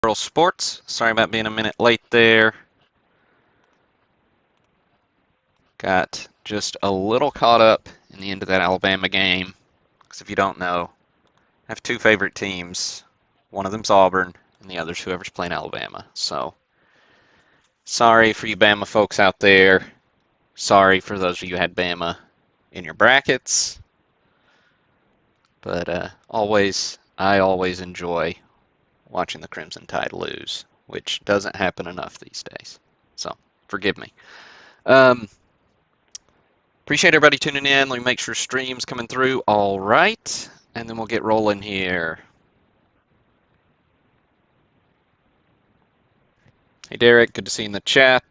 World Sports. Sorry about being a minute late there. Got just a little caught up in the end of that Alabama game. Because if you don't know, I have two favorite teams. One of them's Auburn, and the other's whoever's playing Alabama. So, sorry for you Bama folks out there. Sorry for those of you who had Bama in your brackets. But I always enjoy watching the Crimson Tide lose, which doesn't happen enough these days. So, forgive me. Appreciate everybody tuning in. Let me make sure stream's coming through all right, and then we'll get rolling here. Hey, Derek, good to see you in the chat.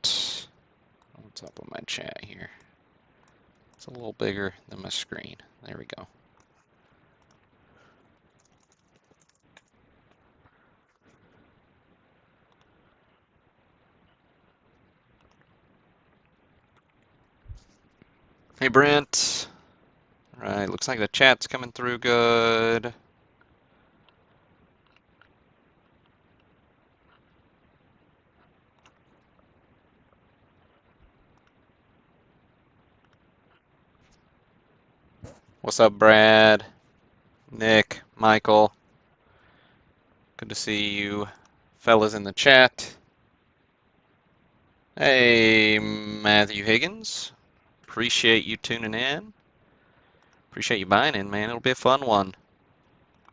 What's up with my chat here? It's a little bigger than my screen. There we go. Hey, Brent. All right, looks like the chat's coming through good. What's up, Brad? Nick, Michael. Good to see you fellas in the chat. Hey, Matthew Higgins. Appreciate you tuning in. Appreciate you buying in, man. It'll be a fun one.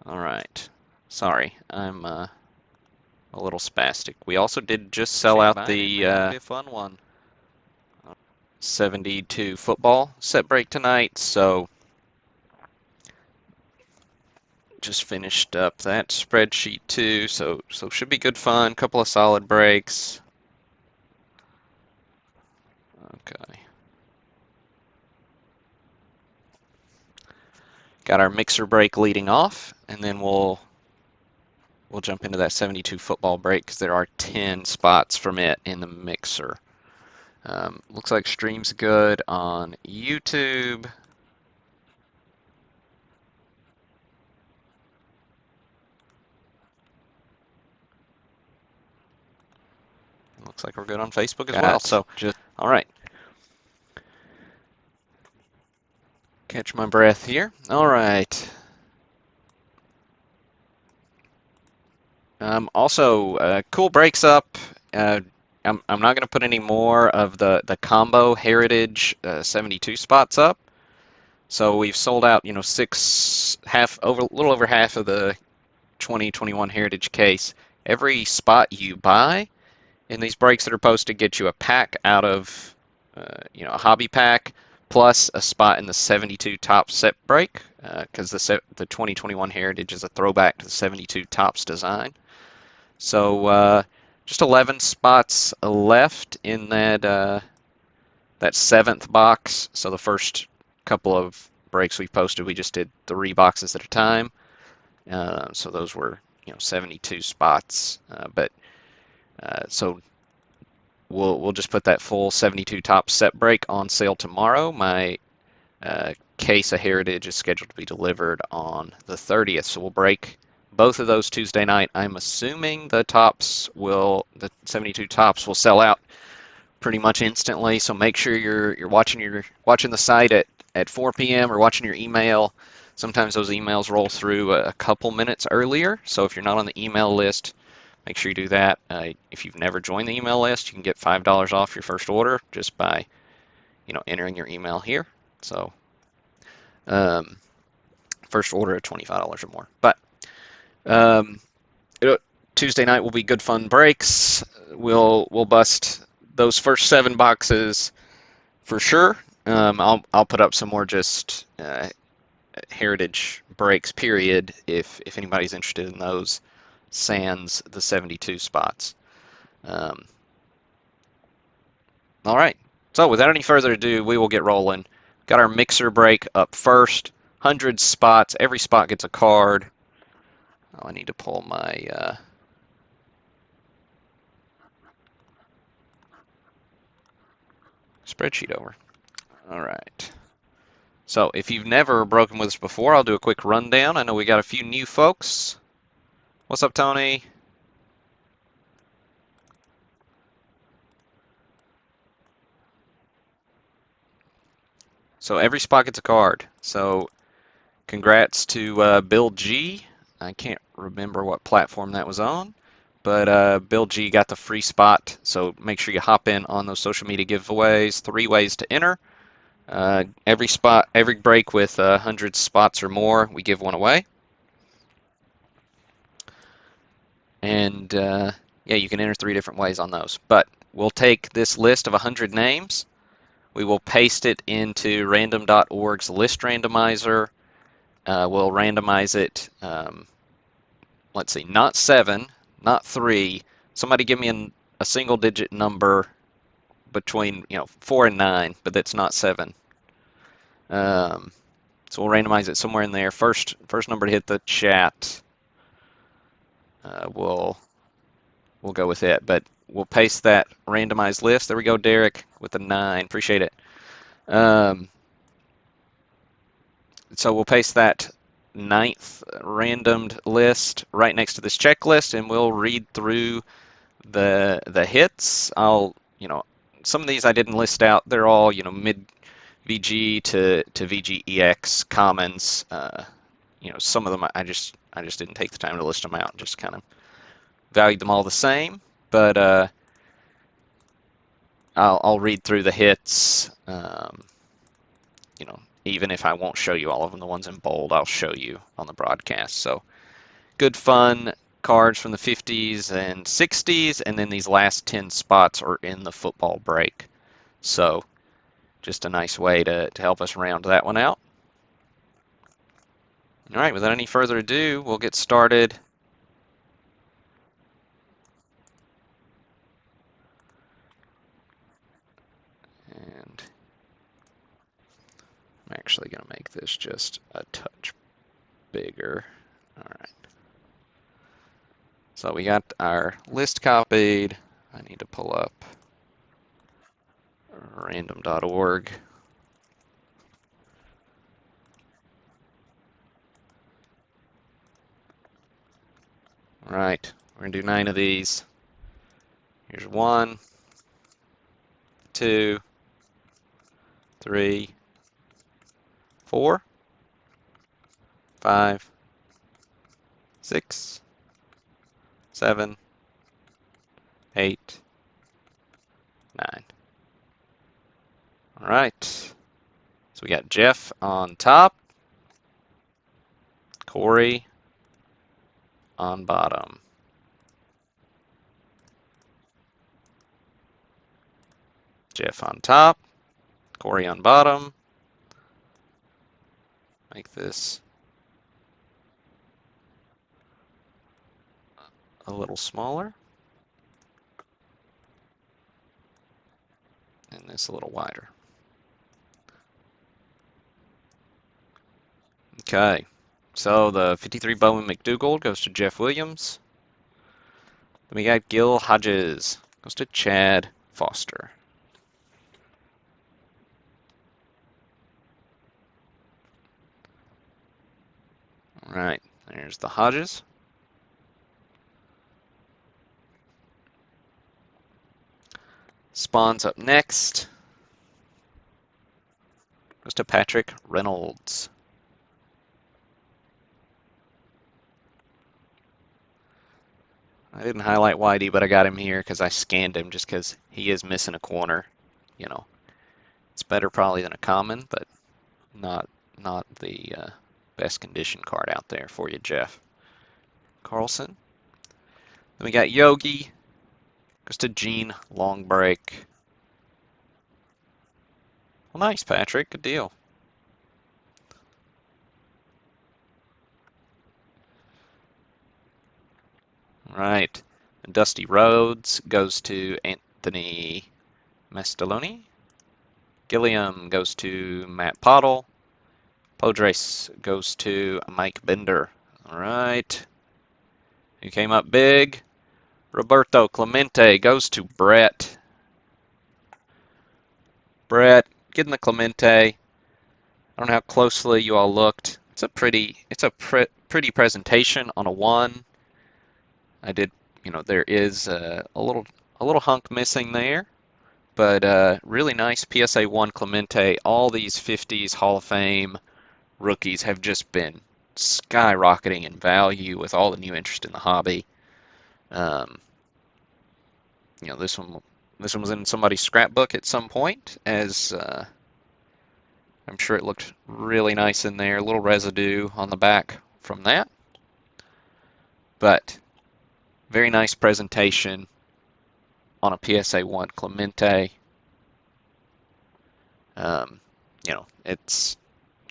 All right. Sorry, I'm a little spastic. We also did just sell out the It'll be a fun one. 72 football set break tonight, so just finished up that spreadsheet too. So should be good fun. Couple of solid breaks. Okay. Got our mixer break leading off, and then we'll jump into that 72 football break because there are 10 spots from it in the mixer. Looks like stream's good on YouTube. Looks like we're good on Facebook as well. So, all right. Catch my breath here. All right. Also, cool breaks up. I'm not going to put any more of the combo Heritage 72 spots up. So we've sold out, a little over half of the 2021 Heritage case. Every spot you buy in these breaks that are posted gets you a pack out of, a hobby pack plus a spot in the 72 top set break because the 2021 Heritage is a throwback to the 72 tops design. So just 11 spots left in that seventh box. So the first couple of breaks we posted, we just did 3 boxes at a time. So those were 72 spots. So we'll just put that full 72 top set break on sale tomorrow. My case of Heritage is scheduled to be delivered on the 30th. So we'll break both of those Tuesday night. I'm assuming the 72 tops will sell out pretty much instantly. So make sure you're watching the site at 4 p.m. or watching your email. Sometimes those emails roll through a couple minutes earlier. So if you're not on the email list, make sure you do that. If you've never joined the email list, you can get $5 off your first order just by entering your email here. So first order of $25 or more. But Tuesday night will be good fun breaks. We'll bust those first 7 boxes for sure. I'll put up some more just Heritage breaks period if anybody's interested in those, sans the 72 spots. All right. So without any further ado, we will get rolling. Got our mixer break up first. 100 spots. Every spot gets a card. Oh, I need to pull my spreadsheet over. All right. So if you've never broken with us before, I'll do a quick rundown. I know we got a few new folks. What's up, Tony? So every spot gets a card. So congrats to Bill G. I can't remember what platform that was on, but Bill G got the free spot. So make sure you hop in on those social media giveaways. 3 ways to enter. Every spot, every break with 100 spots or more, we give one away. And yeah, you can enter 3 different ways on those. But we'll take this list of 100 names. We will paste it into random.org's list randomizer. We'll randomize it, let's see, not 7, not 3. Somebody give me a single digit number between 4 and 9, but that's not 7. Um, so we'll randomize it somewhere in there. First number to hit the chat, we'll go with it. But we'll paste that randomized list. There we go, Derek, with the 9. Appreciate it. So we'll paste that 9th randomed list right next to this checklist, and we'll read through the hits. Some of these I didn't list out. They're all mid VG to VGEX commons. Some of them I just didn't take the time to list them out. Just kind of valued them all the same. But I'll read through the hits. Even if I won't show you all of them, the ones in bold I'll show you on the broadcast. So good fun cards from the 50s and 60s, and then these last 10 spots are in the football break. So just a nice way to help us round that one out. All right, without any further ado, we'll get started. And I'm actually going to make this just a touch bigger. All right. So we got our list copied. I need to pull up random.org. All right, we're going to do 9 of these. Here's 1, 2, 3, 4, 5, 6, 7, 8, 9. All right. So we got Jeff on top, Corey on bottom. Jeff on top, Corey on bottom. Make this a little smaller. And this a little wider. Okay, so the 53 Bowman McDougald goes to Jeff Williams. Then we got Gil Hodges, goes to Chad Foster. All right, there's the Hodges. Spawn's up next. Goes to Patrick Reynolds. I didn't highlight Whitey, but I got him here because I scanned him just because he is missing a corner. It's better probably than a common, but not the best condition card out there for you, Jeff. Carlson. Then we got Yogi. Goes to Gene Long Break. Well, nice, Patrick. Good deal. All right. And Dusty Rhodes goes to Anthony Mastaloni. Gilliam goes to Matt Pottle. Podres goes to Mike Bender. All right. Who came up big? Roberto Clemente goes to Brett. Brett, getting the Clemente. I don't know how closely you all looked. It's a pretty pretty presentation on a 1. I did, there is a little hunk missing there, But really nice PSA 1 Clemente. All these 50s Hall of Fame rookies have just been skyrocketing in value with all the new interest in the hobby. Um, you know, this one was in somebody's scrapbook at some point, as I'm sure it looked really nice in there. A little residue on the back from that, but very nice presentation on a PSA 1 Clemente. Um, you know, it's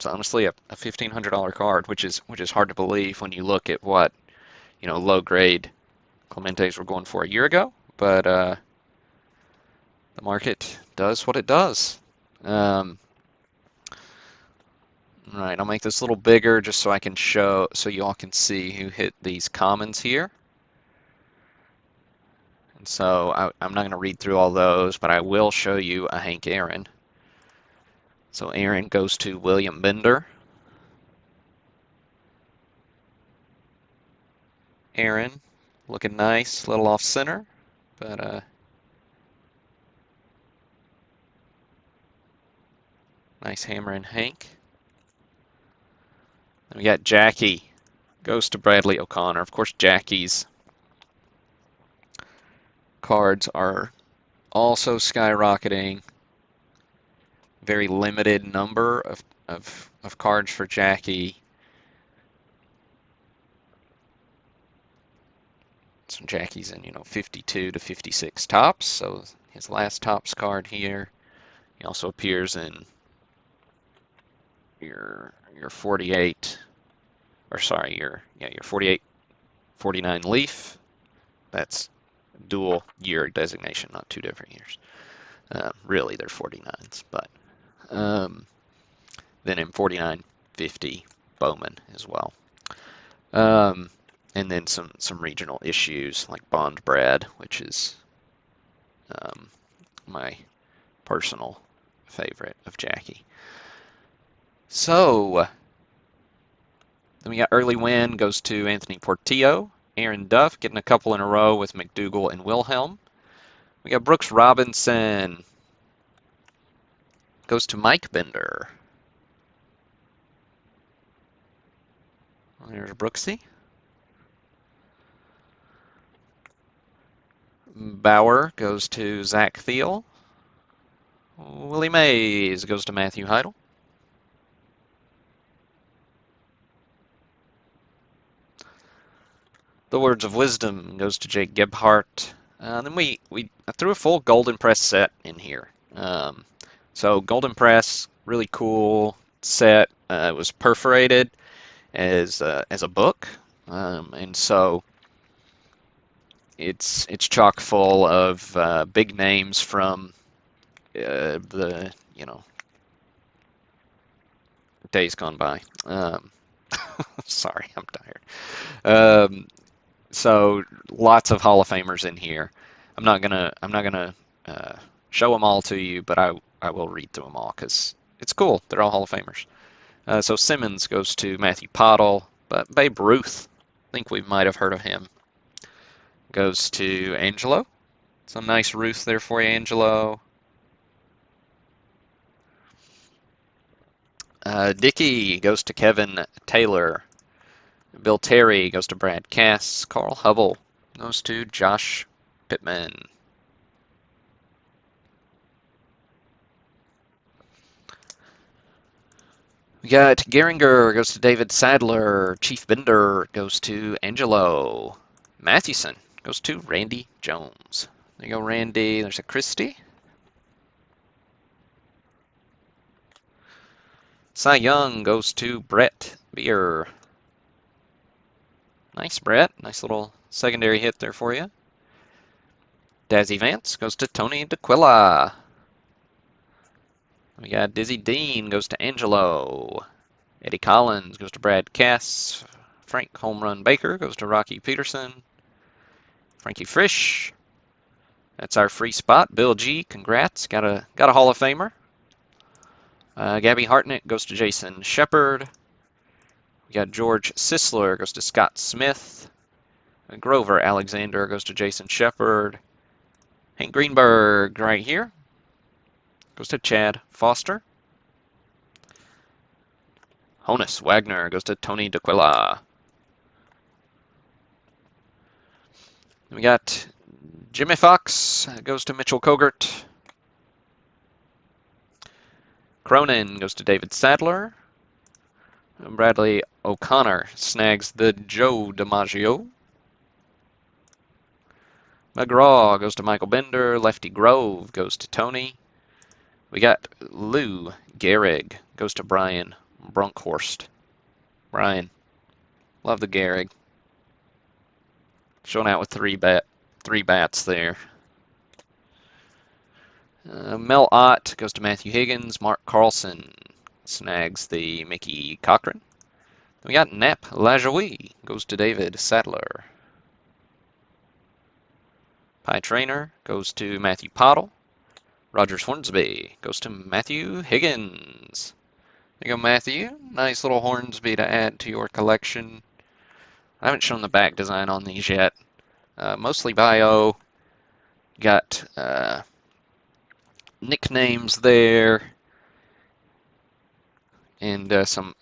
honestly a $1,500 card, which is hard to believe when you look at what low grade Clementes were going for a year ago. But the market does what it does. All right, I'll make this a little bigger just so I can show, so you all can see who hit these commons here. And so I'm not going to read through all those, but I will show you a Hank Aaron. So Aaron goes to William Bender. Aaron, looking nice, a little off center, but nice hammer and Hank. Then we got Jackie, goes to Bradley O'Connor. Of course, Jackie's cards are also skyrocketing. Very limited number of cards for Jackie. So Jackie's in 52 to 56 tops. So his last tops card here. He also appears in your 48, or sorry, your 48, 49 Leaf. That's dual year designation, not two different years. Really, they're 49s, but then in 49-50 Bowman as well. And then some regional issues like Bond Brad, which is my personal favorite of Jackie. So then we got early win goes to Anthony Portillo. Aaron Duff getting a couple in a row with McDougal and Wilhelm. We got Brooks Robinson goes to Mike Bender. There's Brooksy. Bauer goes to Zach Thiel. Willie Mays goes to Matthew Heidel. The Words of Wisdom goes to Jake Gebhardt. Then we threw a full Golden Press set in here. So Golden Press, really cool set. It was perforated as a book, and so it's chock full of big names from the days gone by. Sorry, I'm tired. So lots of Hall of Famers in here. I'm not gonna show them all to you, but I will read through them all because it's cool. They're all Hall of Famers. So Simmons goes to Matthew Pottle, but Babe Ruth, I think we might have heard of him, goes to Angelo. Some nice Ruth there for you, Angelo. Dickey goes to Kevin Taylor. Bill Terry goes to Brad Cass. Carl Hubble goes to Josh Pittman. We got Geringer goes to David Sadler. Chief Bender goes to Angelo. Mathewson goes to Randy Jones. There you go, Randy. There's a Christie. Cy Young goes to Brett Beer. Nice, Brett. Nice little secondary hit there for you. Dazzy Vance goes to Tony DeQuilla. We got Dizzy Dean goes to Angelo. Eddie Collins goes to Brad Cass. Frank Home Run Baker goes to Rocky Peterson. Frankie Frisch. That's our free spot. Bill G, congrats. Got a Hall of Famer. Gabby Hartnett goes to Jason Shepard. We got George Sisler goes to Scott Smith. Grover Alexander goes to Jason Shepard. Hank Greenberg right here goes to Chad Foster. Honus Wagner goes to Tony DeQuilla. We got Jimmy Fox goes to Mitchell Kogert. Cronin goes to David Sadler. And Bradley O'Connor snags the Joe DiMaggio. McGraw goes to Michael Bender. Lefty Grove goes to Tony. We got Lou Gehrig goes to Brian Brunkhorst. Brian, love the Gehrig. Showing out with three bats there. Mel Ott goes to Matthew Higgins. Mark Carlson snags the Mickey Cochran. We got Nap Lajoie goes to David Sadler. Pie Trainer goes to Matthew Pottle. Rogers Hornsby goes to Matthew Higgins. There you go, Matthew. Nice little Hornsby to add to your collection. I haven't shown the back design on these yet. Mostly bio. Got nicknames there. And some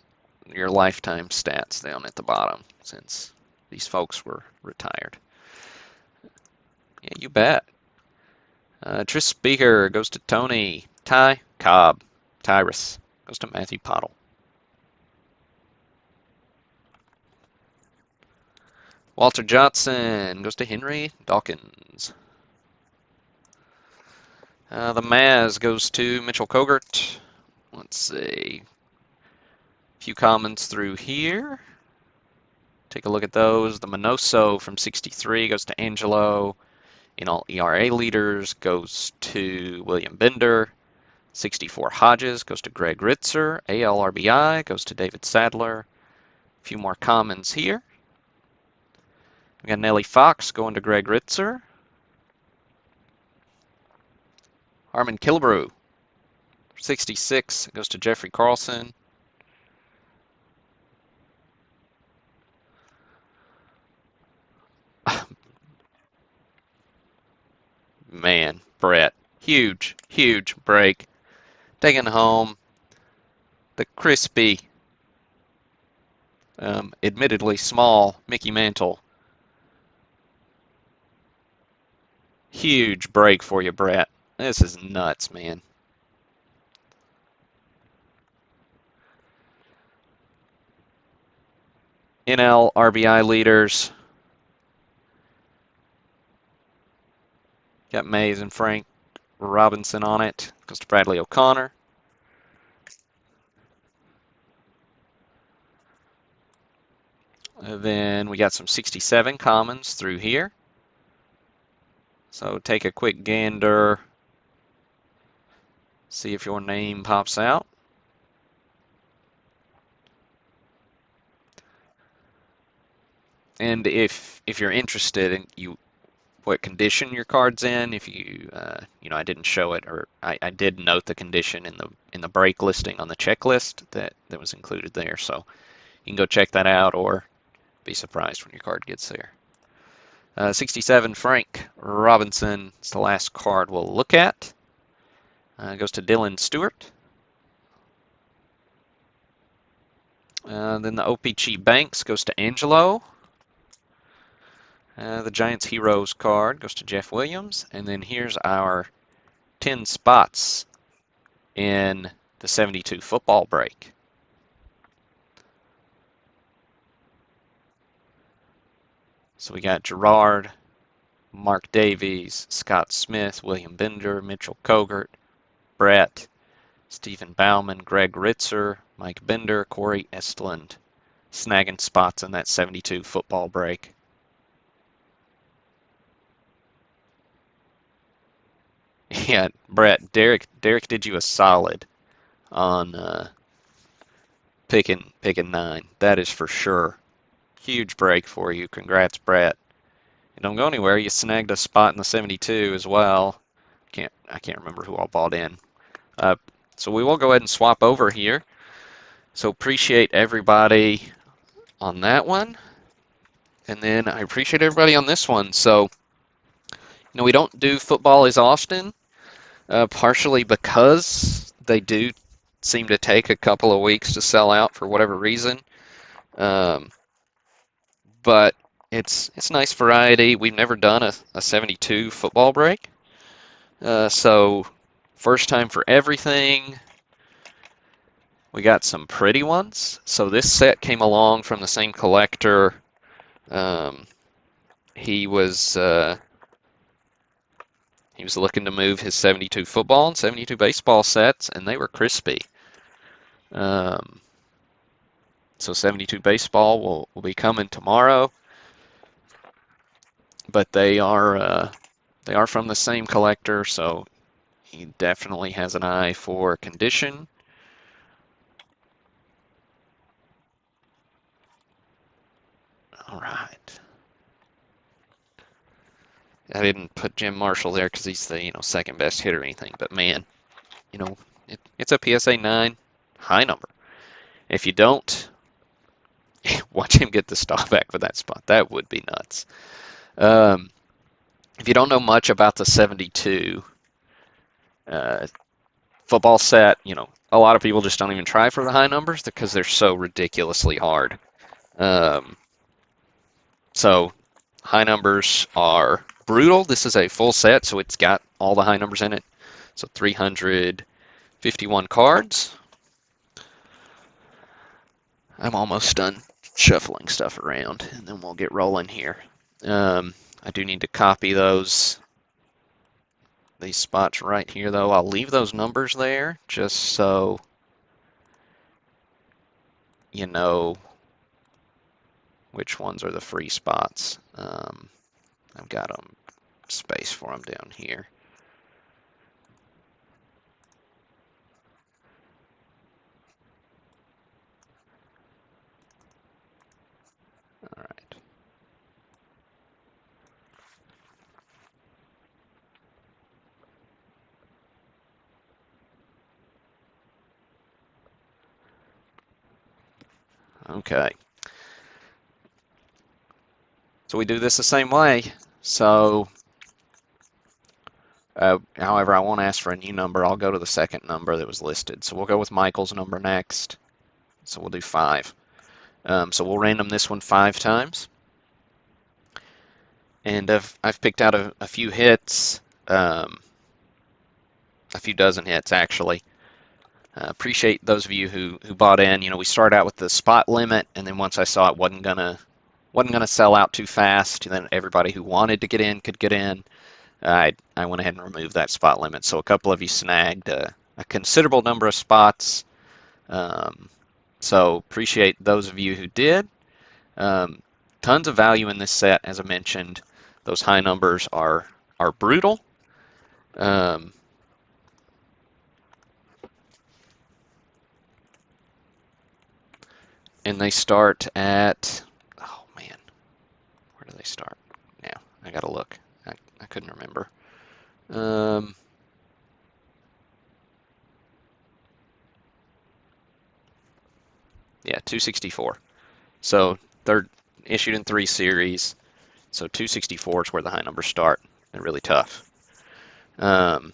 your lifetime stats down at the bottom, since these folks were retired. Yeah, you bet. Tris Speaker goes to Tony. Ty Cobb. Tyrus goes to Matthew Pottle. Walter Johnson goes to Henry Dawkins. The Maz goes to Mitchell Kogert. Let's see. A few comments through here. Take a look at those. The Minoso from 63 goes to Angelo. In all ERA leaders goes to William Bender. 64 Hodges goes to Greg Ritzer. AL RBI goes to David Sadler. A few more comments here. We got Nellie Fox going to Greg Ritzer. Harmon Killebrew. 66 goes to Jeffrey Carlson. Man, Brett. Huge, huge break. Taking home the crispy, admittedly small Mickey Mantle. Huge break for you, Brett. This is nuts, man. NL RBI leaders. Got Mays and Frank Robinson on it. Goes to Bradley O'Connor. Then we got some 67 commons through here. So take a quick gander. See if your name pops out. And if you're interested in what condition your card's in, if you I didn't show it, or I did note the condition in the break listing on the checklist that was included there, so you can go check that out or be surprised when your card gets there. 67 Frank Robinson is the last card we'll look at. Goes to Dylan Stewart. Then the OPG Banks goes to Angelo. The Giants Heroes card goes to Jeff Williams. And then here's our 10 spots in the 72 football break. So we got Gerard, Mark Davies, Scott Smith, William Bender, Mitchell Kogert, Brett, Stephen Bauman, Greg Ritzer, Mike Bender, Corey Estland, snagging spots in that 72 football break. Yeah, Brett, Derek did you a solid on picking 9. That is for sure. Huge break for you. Congrats, Brett. And don't go anywhere. You snagged a spot in the 72 as well. I can't remember who all bought in. So we will go ahead and swap over here. So appreciate everybody on that one. And then I appreciate everybody on this one. So, we don't do football as often. Partially because they do seem to take a couple of weeks to sell out for whatever reason. Um, but it's nice variety. We've never done a 72 football break, so first time for everything. We got some pretty ones. So this set came along from the same collector. Um, he was uh, he was looking to move his 72 football and 72 baseball sets, and they were crispy. Um, so 72 baseball will be coming tomorrow, but they are from the same collector, so he definitely has an eye for condition. All right. I didn't put Jim Marshall there because he's the second best hitter or anything, but man, you know it's a PSA 9 high number. If you don't, watch him get the stock back for that spot. That would be nuts. Um, if you don't know much about the 72 uh, football set, a lot of people just don't even try for the high numbers because they're so ridiculously hard. Um, so high numbers are brutal. This is a full set, so it's got all the high numbers in it. So 351 cards. I'm almost done shuffling stuff around, and then we'll get rolling here. I do need to copy these spots right here, though. I'll leave those numbers there just so you know which ones are the free spots. I've got them space for them down here. All right. Okay. So we do this the same way. So, however, I won't ask for a new number. I'll go to the second number that was listed. So we'll go with Michael's number next. So we'll do 5. So we'll random this one 5 times. And I've picked out a few hits, a few dozen hits actually. Appreciate those of you who bought in. We started out with the spot limit, and then once I saw it wasn't gonna sell out too fast, and then everybody who wanted to get in could get in. I went ahead and removed that spot limit. So a couple of you snagged a considerable number of spots. Um, so appreciate those of you who did. Um, Tons of value in this set, as I mentioned. Those high numbers are brutal. Um, and they start at, oh man, where do they start? Now I gotta look. I couldn't remember. Um, yeah, 264. So they're issued in 3 series. So 264 is where the high numbers start. They're really tough. Um,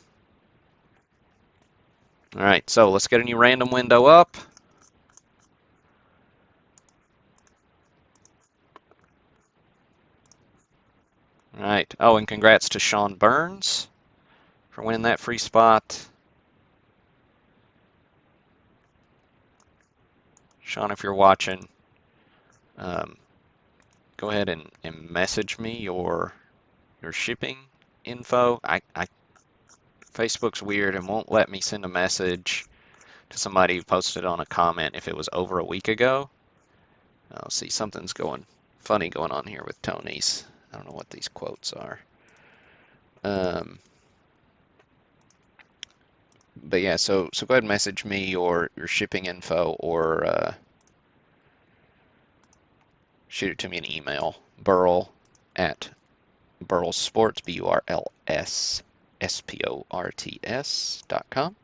all right, so let's get a new random window up. All right. Oh, and congrats to Sean Burns for winning that free spot. Sean, if you're watching, um, go ahead and message me your shipping info. Facebook's weird and won't let me send a message to somebody who posted on a comment if it was over a week ago. I'll see something's funny going on here with Tony's. I don't know what these quotes are. Um, but yeah, so go ahead and message me your shipping info or shoot it to me an email. Burl at Burl Sports, BURLSSPORTS.com.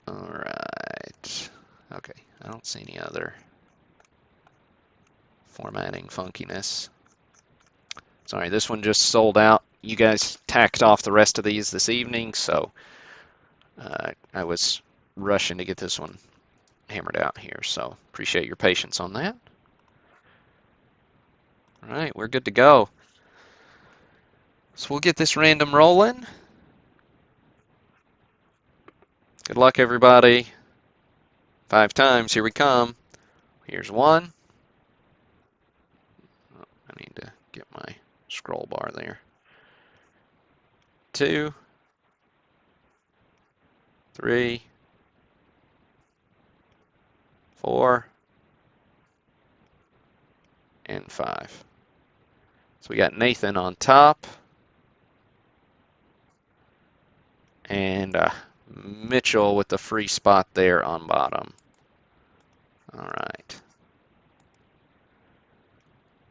All right. Okay, I don't see any other formatting funkiness. Sorry, this one just sold out you guys tacked off the rest of these this evening, so I was rushing to get this one hammered out here. So appreciate your patience on that. All right, we're good to go. So we'll get this random rolling. Good luck, everybody. 5 times. Here we come. Here's 1. Oh, I need to get my scroll bar there. 2, 3, 4, and 5. So we got Nathan on top and Mitchell with the free spot there on bottom. All right.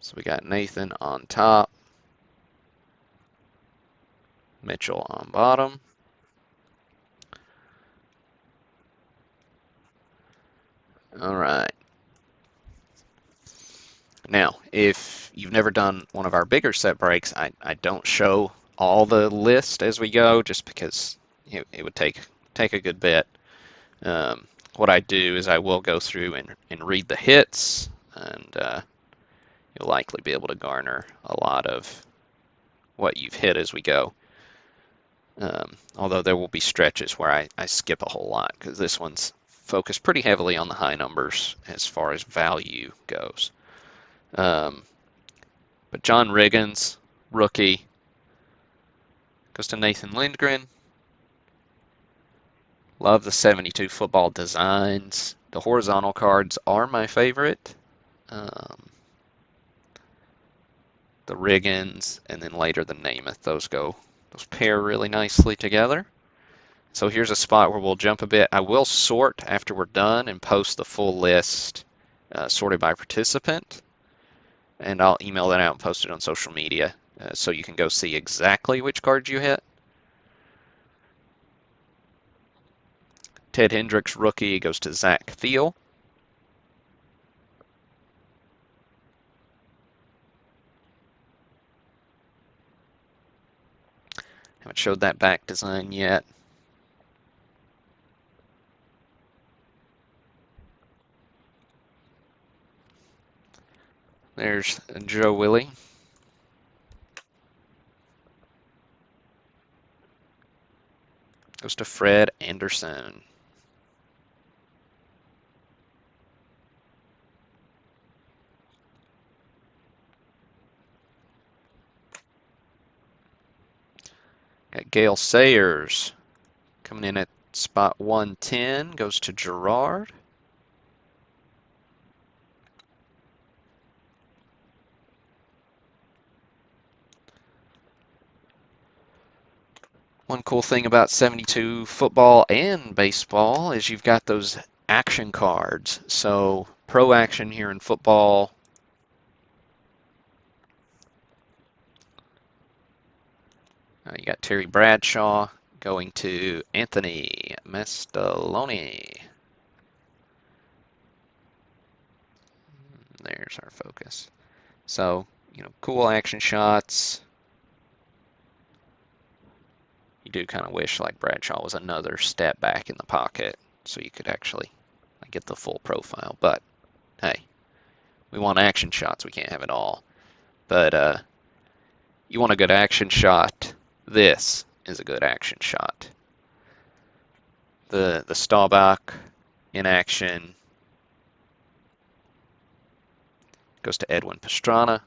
So we got Nathan on top, Mitchell on bottom. All right. Now, if you've never done one of our bigger set breaks, I don't show all the list as we go just because it would take a good bit. What I do is I will go through and read the hits, and you'll likely be able to garner a lot of what you've hit as we go. Although there will be stretches where I skip a whole lot because this one's focused pretty heavily on the high numbers as far as value goes. But John Riggins, rookie, goes to Nathan Lindgren. Love the 72 football designs. The horizontal cards are my favorite. The Riggins, and then later the Namath. Those pair really nicely together. So here's a spot where we'll jump a bit. I will sort after we're done and post the full list sorted by participant. And I'll email that out and post it on social media so you can go see exactly which cards you hit. Ted Hendricks, rookie, goes to Zach Thiel. Haven't showed that back design yet. There's Joe Willie. Goes to Fred Anderson. Got Gail Sayers coming in at spot 110. Goes to Gerard. One cool thing about 72 football and baseball is you've got those action cards. So pro action here in football. You got Terry Bradshaw going to Anthony Mestaloni. There's our focus. So, cool action shots. You do kind of wish like Bradshaw was another step back in the pocket so you could actually get the full profile. But hey, we want action shots. We can't have it all. But you want a good action shot. This is a good action shot. The Staubach in action goes to Edwin Pastrana.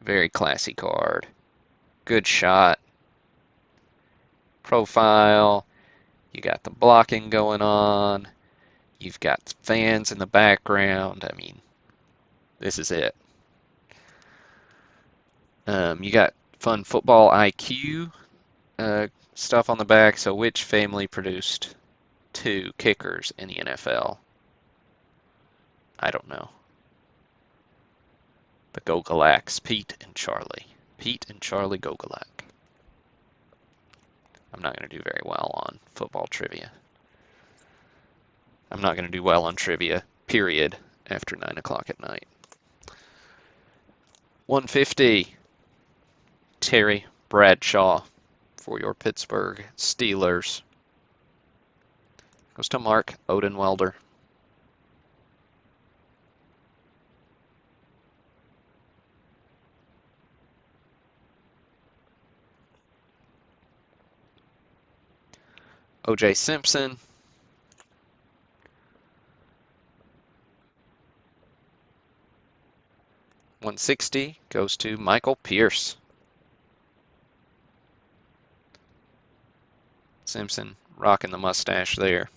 Very classy card. Good shot. Profile. You got the blocking going on. You've got fans in the background. I mean, this is it. You got fun football IQ stuff on the back. So which family produced 2 kickers in the NFL? I don't know. The Gogolaks, Pete and Charlie. Pete and Charlie Gogolak. I'm not going to do very well on football trivia. I'm not going to do well on trivia, period, after 9 o'clock at night. 150, Terry Bradshaw for your Pittsburgh Steelers. Goes to Mark Odenwelder. O.J. Simpson. $160 goes to Michael Pierce. Simpson rocking the mustache there.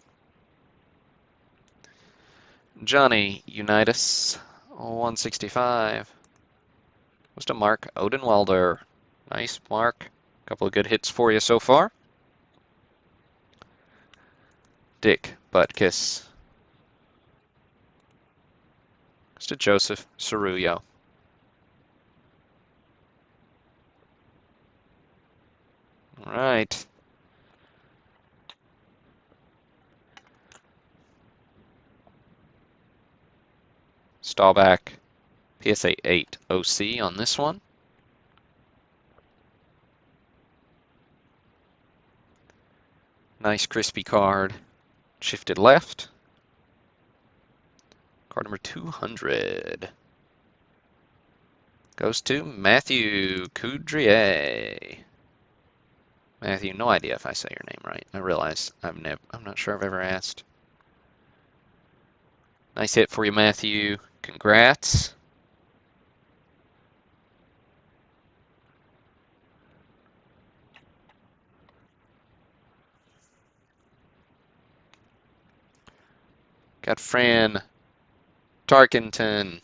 Johnny Unitas, 165. Goes to Mark Odenwelder. Nice, Mark. Couple of good hits for you so far. Dick Butkus. Goes to Joseph Cerullo. All right. Staubach, PSA 8 OC on this one. Nice crispy card. Shifted left. Card number 200 goes to Matthew Coudrier. Matthew, no idea if I say your name right. I realize I'm not sure I've ever asked. Nice hit for you, Matthew. Congrats. Got Fran Tarkenton.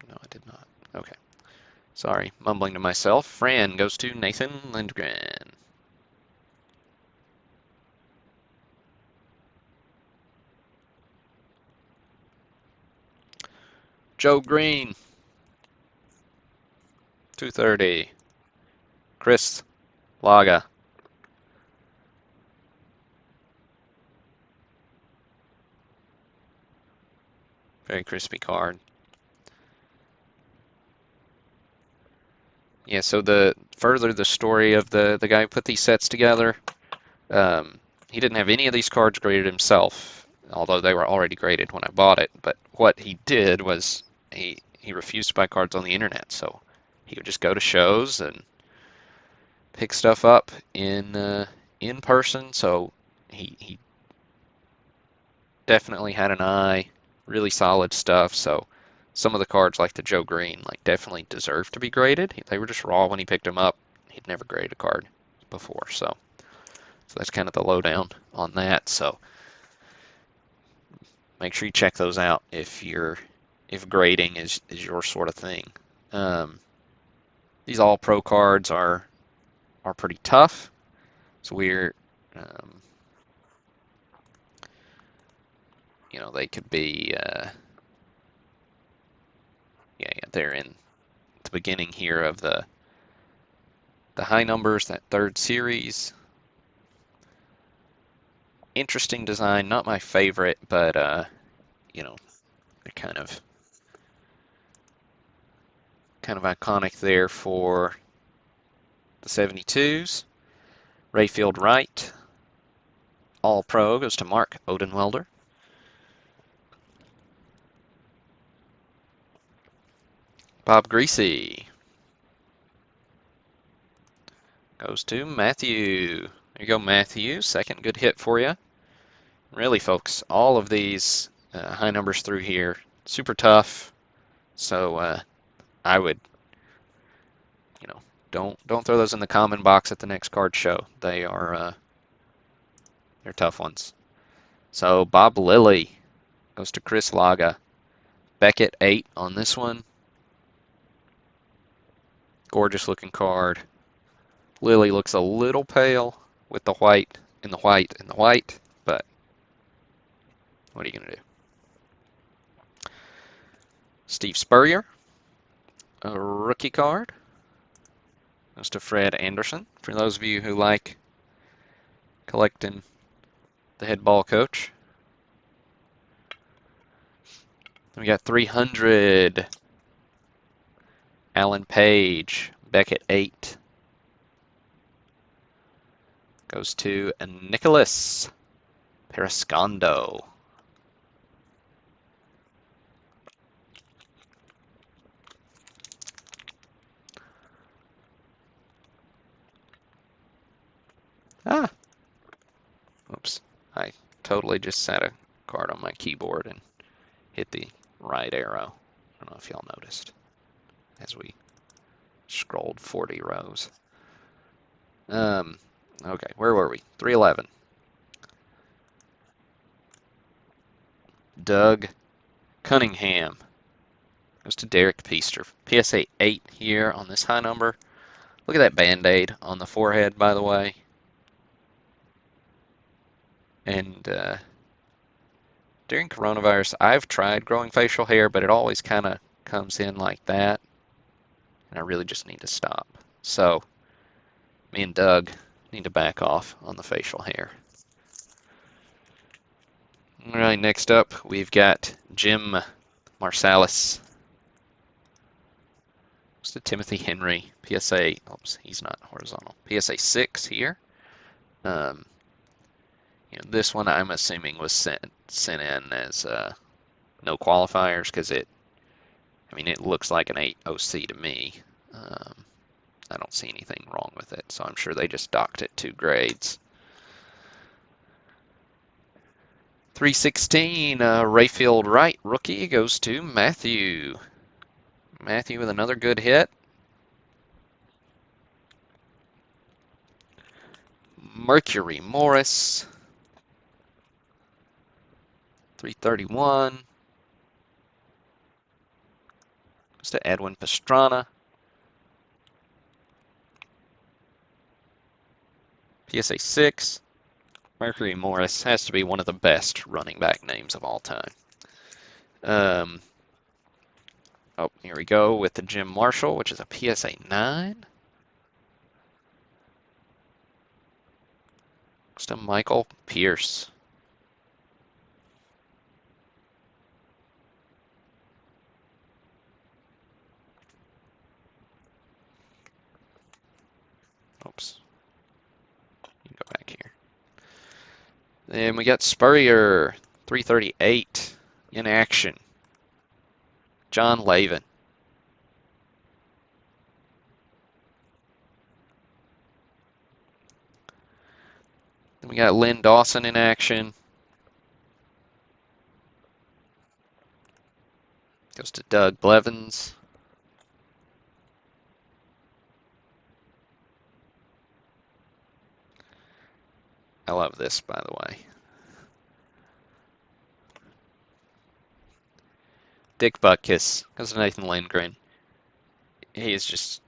No, I did not. Okay. Sorry, mumbling to myself. Fran goes to Nathan Lindgren. Joe Green. 230. Chris Laga. Very crispy card. Yeah, so the story of the guy who put these sets together, he didn't have any of these cards graded himself, although they were already graded when I bought it. But what he did was he refused to buy cards on the internet, so he would just go to shows and pick stuff up in person. So he definitely had an eye, really solid stuff. So some of the cards, like the Joe Green, like definitely deserve to be graded. They were just raw when he picked them up. He'd never graded a card before, so that's kind of the lowdown on that. So make sure you check those out if grading is your sort of thing. These all pro cards are pretty tough. So we're they could be yeah, they're in the beginning here of the high numbers, that third series. Interesting design, not my favorite, but they're kind of iconic there for the 72s. Rayfield Wright, All Pro, goes to Mark Odenwelder. Bob Greasy goes to Matthew. There you go, Matthew. Second good hit for you. Really, folks, all of these high numbers through here, super tough. So I would, don't throw those in the common box at the next card show. They are they're tough ones. So Bob Lilly goes to Chris Laga. Beckett 8 on this one. Gorgeous looking card. Lily looks a little pale with the white and the white and the white, but what are you going to do? Steve Spurrier, a rookie card. Goes to Fred Anderson, for those of you who like collecting the head ball coach. We got 300. Alan Page, Beckett 8. Goes to Nicholas Periscondo. Ah, oops. I totally just sat a card on my keyboard and hit the right arrow. I don't know if y'all noticed as we scrolled 40 rows. Okay, where were we? 311. Doug Cunningham. Goes to Derek Peaster. PSA 8 here on this high number. Look at that Band-Aid on the forehead, by the way. And during coronavirus, I've tried growing facial hair, but it always kind of comes in like that. And I really just need to stop. So, me and Doug need to back off on the facial hair. All right, next up, we've got Jim Marsalis. Goes to Timothy Henry, PSA, oops, he's not horizontal. PSA 6 here. This one I'm assuming was sent in as no qualifiers because it looks like an 8 OC to me. I don't see anything wrong with it, so I'm sure they just docked it 2 grades. 316, Rayfield Wright, rookie, goes to Matthew. Matthew with another good hit. Mercury Morris, 331. Goes to Edwin Pastrana. PSA 6. Mercury Morris has to be one of the best running back names of all time. Oh, here we go with the Jim Marshall, which is a PSA 9. Goes to Michael Pierce. Oops. You can go back here. Then we got Spurrier, 338 in action. John Lavin. Then we got Lynn Dawson in action. Goes to Doug Blevins. I love this, by the way. Dick Butkus goes to Nathan Lindgren. He has just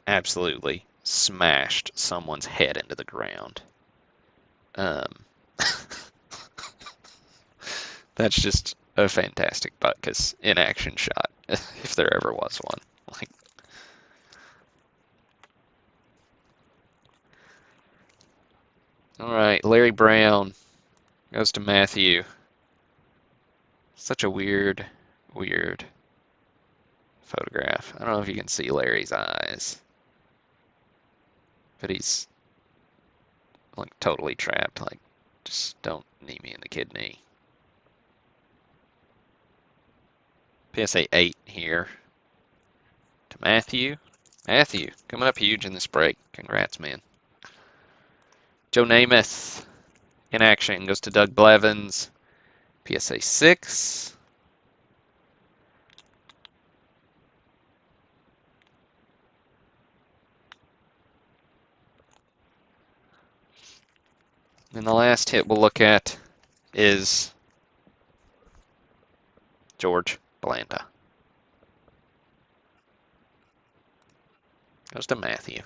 absolutely smashed someone's head into the ground. That's just a fantastic Butkus in action shot, if there ever was one. All right, Larry Brown goes to Matthew. Such a weird photograph. I don't know if you can see Larry's eyes, but he's like totally trapped. Like, just don't knee me in the kidney. PSA 8 here to Matthew. Matthew, coming up huge in this break. Congrats, man. Joe Namath in action goes to Doug Blevins. PSA 6. And the last hit we'll look at is George Blanda. Goes to Matthew.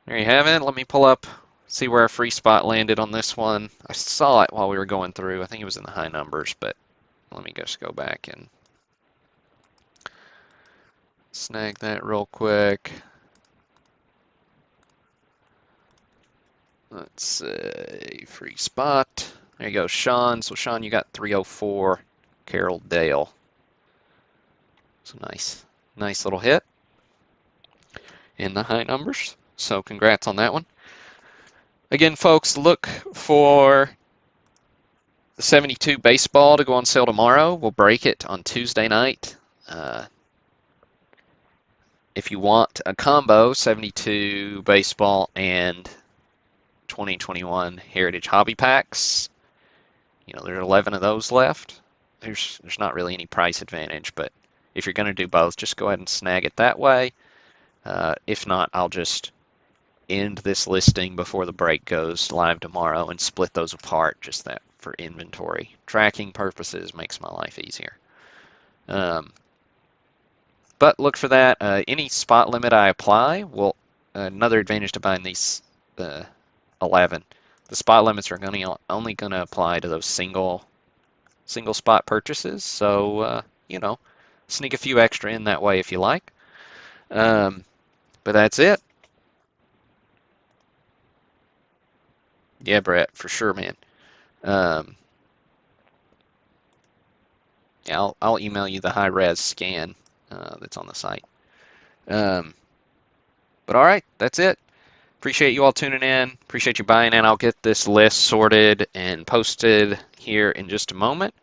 There you have it. Let me pull up, see where our free spot landed on this one. I saw it while we were going through. I think it was in the high numbers, but let me just go back and snag that real quick. Let's say free spot. There you go, Sean. So Sean, you got 304. Carol Dale. So nice little hit in the high numbers. So congrats on that one. Again, folks, look for the 72 baseball to go on sale tomorrow. We'll break it on Tuesday night. Uh, if you want a combo, 72 baseball and 2021 Heritage Hobby Packs, there are 11 of those left. There's not really any price advantage, but if you're going to do both, just go ahead and snag it that way. If not, I'll just end this listing before the break goes live tomorrow and split those apart, just that for inventory tracking purposes makes my life easier. But look for that. Any spot limit I apply will another advantage to buying these 11. The spot limits are only going to apply to those single spot purchases. So sneak a few extra in that way if you like. But that's it. Yeah, Brett, for sure, man. Um, yeah, I'll email you the high res scan that's on the site. Um, but all right, that's it. Appreciate you all tuning in. Appreciate you buying in. I'll get this list sorted and posted here in just a moment.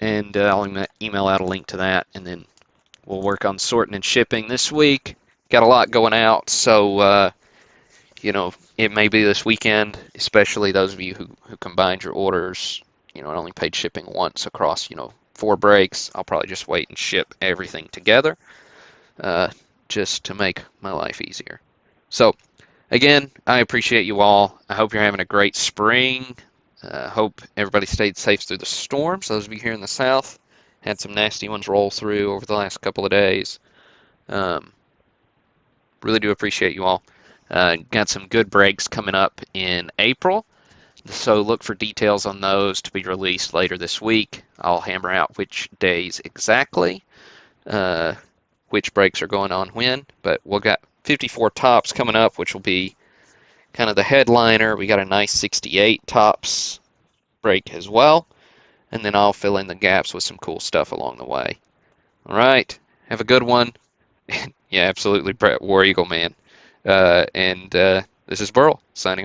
And I'll email out a link to that, and then we'll work on sorting and shipping this week. Got a lot going out, so it may be this weekend, especially those of you who combined your orders. It only paid shipping once across, 4 breaks. I'll probably just wait and ship everything together, just to make my life easier. So, again, I appreciate you all. I hope you're having a great spring. Hope everybody stayed safe through the storms. Those of you here in the South had some nasty ones roll through over the last couple of days. Really do appreciate you all. Got some good breaks coming up in April, so look for details on those to be released later this week. I'll hammer out which days exactly, which breaks are going on when, but we'll got 54 tops coming up, which will be kind of the headliner. We got a nice 68 tops break as well, and then I'll fill in the gaps with some cool stuff along the way. All right, have a good one. Yeah, absolutely, Brett, War Eagle man. And this is Burl signing off.